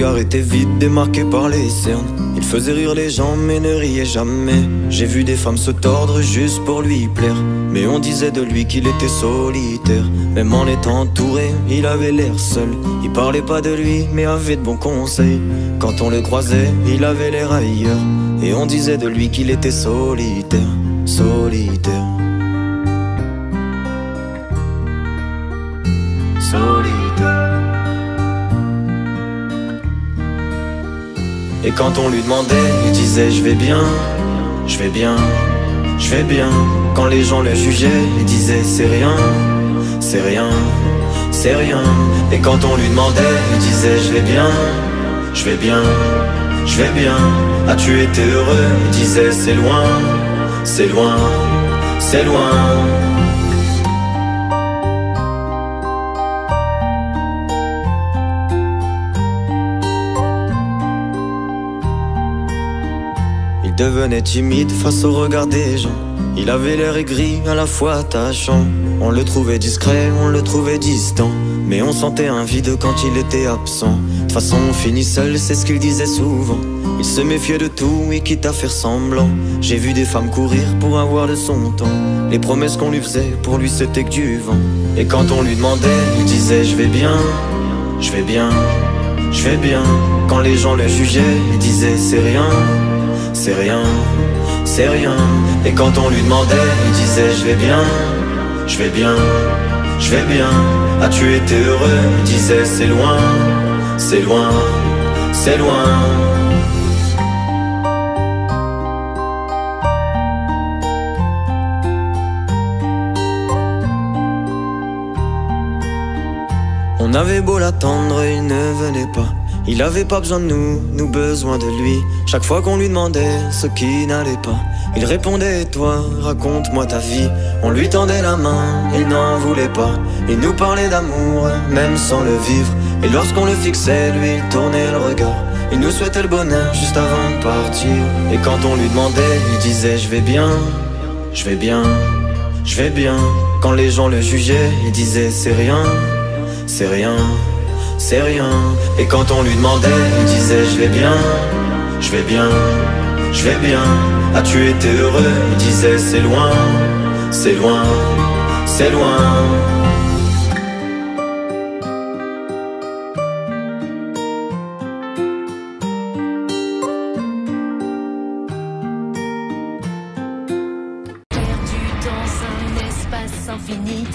regard était vide, démarqué par les cernes. Il faisait rire les gens mais ne riait jamais. J'ai vu des femmes se tordre juste pour lui plaire, mais on disait de lui qu'il était solitaire. Même en étant entouré, il avait l'air seul. Il parlait pas de lui mais avait de bons conseils. Quand on le croisait, il avait l'air ailleurs, et on disait de lui qu'il était solitaire. Solitaire. Solitaire. Et quand on lui demandait, il disait je vais bien, je vais bien, je vais bien. Quand les gens le jugeaient, il disait c'est rien, c'est rien, c'est rien. Et quand on lui demandait, il disait je vais bien, je vais bien, je vais bien. As-tu été heureux? Il disait c'est loin, c'est loin, c'est loin. Il devenait timide face au regard des gens. Il avait l'air aigri, à la fois attachant. On le trouvait discret, on le trouvait distant, mais on sentait un vide quand il était absent. De toute façon on finit seul, c'est ce qu'il disait souvent. Il se méfiait de tout et quitte à faire semblant. J'ai vu des femmes courir pour avoir de son temps. Les promesses qu'on lui faisait, pour lui c'était que du vent. Et quand on lui demandait, il disait je vais bien, je vais bien, je vais bien. Quand les gens le jugeaient, il disait c'est rien, c'est rien, c'est rien. Et quand on lui demandait, il disait je vais bien, je vais bien, je vais bien. As-tu été heureux? Il disait c'est loin, c'est loin, c'est loin. On avait beau l'attendre, il ne venait pas. Il avait pas besoin de nous besoin de lui. Chaque fois qu'on lui demandait ce qui n'allait pas, il répondait toi, raconte-moi ta vie. On lui tendait la main, il n'en voulait pas. Il nous parlait d'amour, même sans le vivre. Et lorsqu'on le fixait, lui il tournait le regard. Il nous souhaitait le bonheur juste avant de partir. Et quand on lui demandait, il disait je vais bien, je vais bien, je vais bien. Quand les gens le jugeaient, il disait c'est rien, c'est rien, c'est rien. Et quand on lui demandait, il disait je vais bien, je vais bien, je vais bien. As-tu été heureux? Il disait c'est loin, c'est loin, c'est loin. Perdu dans un espace infini.